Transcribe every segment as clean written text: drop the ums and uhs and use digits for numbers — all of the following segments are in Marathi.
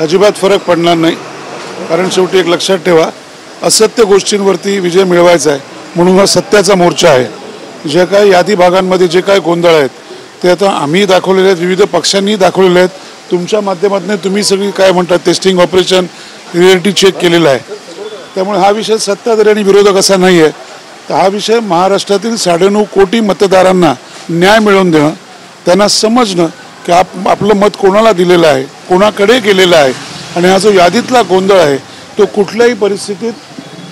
अजिबात फरक पडणार नाही, कारण शेवटी एक लक्षात ठेवा, असत्य गोष्टींवरती विजय मिळवायचा आहे म्हणून हा सत्याचा मोर्चा आहे. जे काही यादी भागांमध्ये जे काही गोंधळ आहेत ते आता आम्ही दाखवलेले आहेत, विविध पक्षांनी दाखवलेले आहेत. तुमच्या माध्यमातून तुम्ही सगळी काय म्हणतात टेस्टिंग ऑपरेशन रिॲलिटी चेक केलेलं आहे. त्यामुळे हा विषय सत्ताधारी आणि विरोधक असा नाही आहे, तर हा विषय महाराष्ट्रातील 9.5 कोटी मतदारांना न्याय मिळवून देणं, त्यांना समजणं की आपलं मत कोणाला दिलेलं आहे, कोणाकडे गेलेलं आहे, आणि हा जो यादीतला गोंधळ आहे तो कुठल्याही परिस्थितीत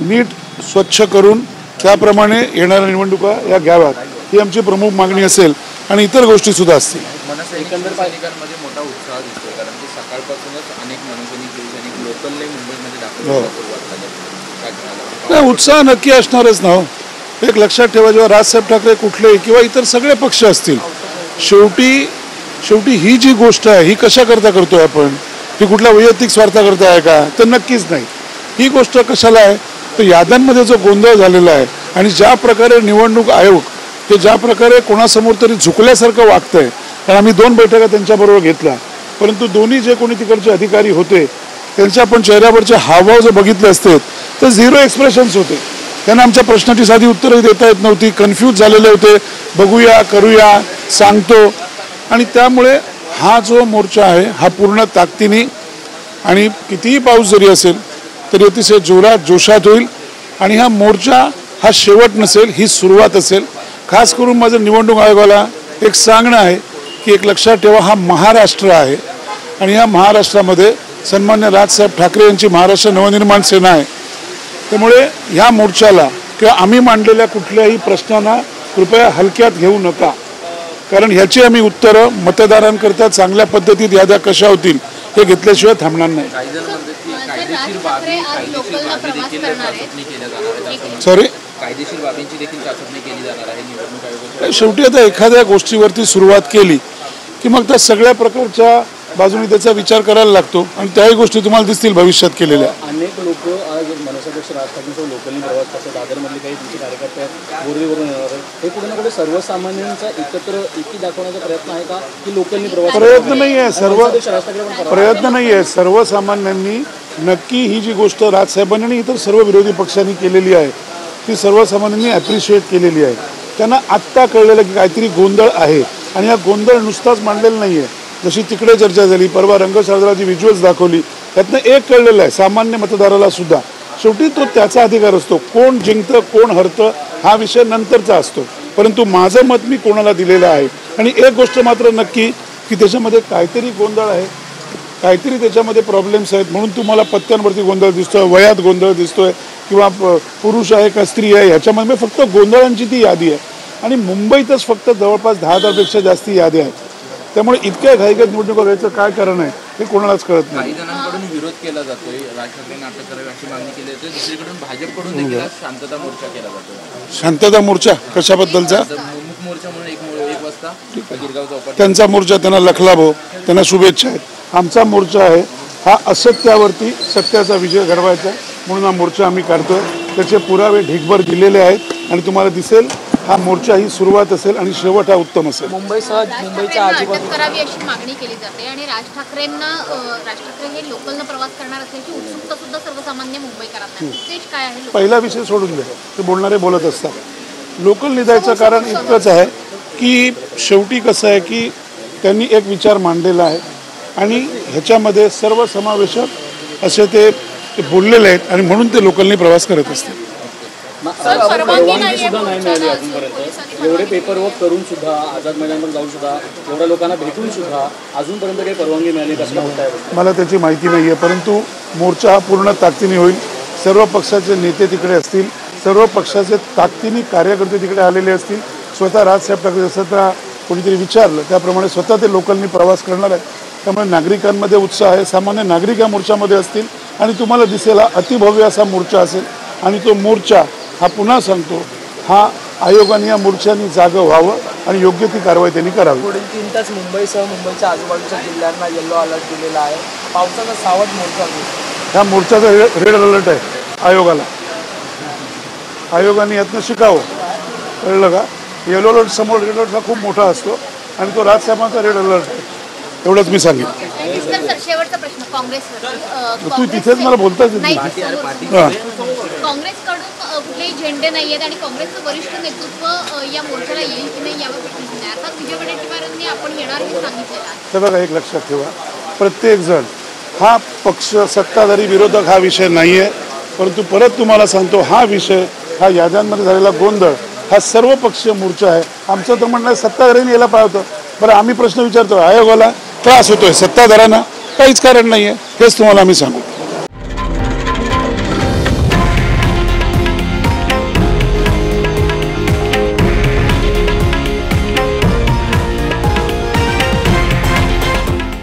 नीट स्वच्छ करून त्याप्रमाणे येणाऱ्या निवडणुका या घ्याव्यात, ही आमची प्रमुख मागणी असेल आणि इतर गोष्टी सुद्धा असतील. एकंदर पालिकांमध्ये मोठा उत्साह दिसतोय, कारण की सकाळपासूनच अनेक मनसैनिक लोकलने मुंबईमध्ये दाखल नाही, उत्साह नक्की असणारच ना. एक लक्षात ठेवा, जेव्हा राजसाहेब ठाकरे कुठले किंवा इतर सगळे पक्ष असतील, शेवटी ही जी गोष्ट आहे ही कशा करता करतोय आपण, ही कुठल्या वैयक्तिक स्वार्थाकरता आहे का, तर नक्कीच नाही. ही गोष्ट कशाला आहे, तर याद्यांमध्ये जो गोंधळ झालेला आहे आणि ज्या प्रकारे निवडणूक आयोग हे ज्या प्रकारे कोणासमोर तरी झुकल्यासारखं वागतंय. कारण आम्ही 2 बैठका त्यांच्याबरोबर घेतल्या, परंतु दोन्ही जे कोणी तिकडचे अधिकारी होते त्यांच्या आपण चेहऱ्यावरचे हावभाव जर बघितले असते तर 0 एक्सप्रेशन्स होते. त्यांना आमच्या प्रश्नाची साधी उत्तरं देता येत नव्हती, कन्फ्यूज झालेले होते, बघूया करूया सांगतो. आणि त्यामुळे हा जो मोर्चा आहे हा पूर्ण ताकदीने आणि कितीही पाऊस जरी असेल तरी अतिशय जोरात जोशात होईल. आणि हा मोर्चा हा शेवट नसेल, ही सुरुवात असेल. खास करून माझं निवडणूक आयोगाला एक सांगणं आहे की एक लक्षात ठेवा, हा महाराष्ट्र आहे आणि या महाराष्ट्रामध्ये सन्मान्य राजसाहेब ठाकरे यांची महाराष्ट्र नवनिर्माण सेना आहे. त्यामुळे ह्या मोर्चाला किंवा आम्ही मांडलेल्या कुठल्याही प्रश्नांना कृपया हलक्यात घेऊ नका, कारण ह्याची आम्ही उत्तरं मतदारांकरता चांगल्या पद्धतीत याद्या कशा होतील हे घेतल्याशिवाय थांबणार नाही. सॉरी, कायदेशीर बाबींची देखील चाचपणी केली जाणार आहे निवडणूक आयोगाच्या. शेवटी आता एखाद्या गोष्टीवरती सुरुवात केली की मग त्या सगळ्या प्रकारच्या बाजूने त्याचा विचार करायला लागतो आणि त्याही गोष्टी तुम्हाला दिसतील भविष्यात केलेल्या. अनेक लोक आज मनसेअध्यक्ष राज ठाकरेंसोबत लोकलने प्रवास करतात. दादरमधले काही तुमचे कार्यकर्ते आहेत, बोरीवरून येणार आहेत. हे कुठे ना कुठे सर्वसामान्यांचा एकी दाखवण्याचा प्रयत्न आहे का, की लोकलने प्रवास? प्रयत्न नाही आहे, प्रयत्न नाही आहे. सर्वसामान्यांनी नक्की ही जी गोष्ट राजसाहेबांनी आणि इतर सर्व विरोधी पक्षांनी केलेली आहे ती सर्वसामान्यांनी ॲप्रिशिएट केलेली आहे. त्यांना आत्ता कळलेलं की काहीतरी गोंधळ आहे आणि हा गोंधळ नुसताच मांडलेला नाही आहे. जशी तिकडे चर्चा झाली, परवा रंगशास्त्राची व्हिज्युअल्स दाखवली, त्यातनं एक कळलेलं आहे सामान्य मतदाराला सुद्धा. शेवटी तो त्याचा अधिकार असतो, कोण जिंकतं कोण हरतं हा विषय नंतरचा असतो, परंतु माझं मत मी कोणाला दिलेलं आहे. आणि एक गोष्ट मात्र नक्की की त्याच्यामध्ये काहीतरी गोंधळ आहे, काहीतरी त्याच्यामध्ये प्रॉब्लेम्स आहेत, म्हणून तुम्हाला पत्त्यांवरती गोंधळ दिसतोय, वयात गोंधळ दिसतोय किंवा पुरुष आहे का स्त्री आहे, ह्याच्यामध्ये फक्त गोंधळांची ती यादी आहे. आणि मुंबईतच फक्त जवळपास 10,000पेक्षा जास्ती यादी आहेत. त्यामुळे इतक्या घाईघाईत निवडणुका घ्यायचं काय कारण आहे हे कोणालाच कळत नाही. काही जणांकडून विरोध केला जातोय, राज ठाकरेंना अटक करावी अशी मागणी केली जाते. दुसरीकडून भाजपकडून देखील शांतता मोर्चा केला जातो. शांतता मोर्चा कशाबद्दलचा? मुख मोर्चा म्हणून 1 वाजता गिरगाव चौपाटी. त्यांचा मोर्चा, त्यांना लखलाभो, त्यांना शुभेच्छा आहेत. आमचा मोर्चा आहे हा असत्यावरती सत्याचा विजय घडवायचा, म्हणून हा मोर्चा आम्ही काढतोय. त्याचे पुरावे ढिगभर दिलेले आहेत आणि तुम्हाला दिसेल हा मोर्चा ही सुरुवात असेल आणि शेवट हा उत्तम असेल. मुंबईच्या आजूबाजूला करावी अशी मागणी केली जाते आणि राज ठाकरे हे लोकलनं प्रवास करणार असल्याची उत्सुकता सुद्धा सर्वसामान्य मुंबईकरांना. उद्देश काय आहे? पहिला विषय सोडून द्या, ते बोलणारे बोलत असतात. लोकल निघायचं कारण इतकंच आहे की शेवटी कसं आहे की त्यांनी एक विचार मांडलेला आहे आणि ह्याच्यामध्ये सर्वसमावेशक असे ते बोललेले आहेत आणि म्हणून ते लोकलने प्रवास करत असतात. परवानगी सुद्धा नाही मिळाली अजूनपर्यंत. एवढे पेपरवर्क करून सुद्धा, आझाद मैदानावर जाऊन सुद्धा, एवढ्या लोकांना भेटून सुद्धा अजूनपर्यंत काही परवानगी मिळाली कसं होत आहे? मला त्याची माहिती नाही आहे, परंतु मोर्चा हा पूर्ण ताकदीने होईल. सर्व पक्षाचे नेते तिकडे असतील, सर्व पक्षाचे ताकदीने कार्यकर्ते तिकडे आलेले असतील. स्वतः राजसाहेब ठाकरे जसं त्या कोणीतरी विचारलं त्याप्रमाणे स्वतः ते लोकलनी प्रवास करणार आहेत. त्यामुळे नागरिकांमध्ये उत्साह आहे. सामान्य नागरिक या मोर्चामध्ये असतील आणि तुम्हाला दिसेल अतिभव्य असा मोर्चा असेल. आणि तो मोर्चा हा पुन्हा सांगतो, हा आयोगाने या मोर्चाने जागं व्हावं आणि योग्य ती कारवाई त्यांनी करावी. पुढील 3 तास मुंबईसह मुंबईच्या आजूबाजूच्या जिल्ह्यांना येलो अलर्ट दिलेला आहे. पावसाचा सावध मोर्चा. ह्या मोर्चाचा रेड अलर्ट आहे आयोगाला. आयोगाने यातनं शिकावं, कळलं का? येलो अलर्ट समोर रेड अलर्ट हा खूप मोठा असतो आणि तो राजसाहेबांचा रेड अलर्ट आहे. एवढंच मी सांगितलं. सर शेवटचा प्रश्न तू तिथेच मला बोलताच येत नाही नाही. समोर. काँग्रेसकडून कुठलेही झेंडे नाही आहेत आणि काँग्रेसचं वरिष्ठ नेतृत्व या मोर्चाला येईल की नाही यावर प्रश्न नाही. अर्थात विजय वडेट्टीवारांनी आपण येणार हे सांगितलेलं आहे. तर बघा, एक लक्षात ठेवा, प्रत्येक जण हा पक्ष सत्ताधारी विरोधक हा विषय नाही आहे, परंतु परत तुम्हाला सांगतो, हा विषय, हा याद्यांमध्ये झालेला गोंधळ हा सर्व पक्षीय मोर्चा आहे. आमचं तर म्हणणं सत्ताधाऱ्यांनी यायला पाहिजे होतं. बरं, आम्ही प्रश्न विचारतो, आयोगाला त्रास होतोय, सत्ताधाऱ्यांना काहीच कारण नाही आहे, हेच तुम्हाला आम्ही सांगू.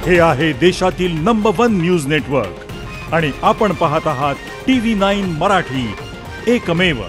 हे आहे देशातील नंबर 1 न्यूज नेटवर्क आणि आपण पाहत आहात TV9 मराठी, एकमेव.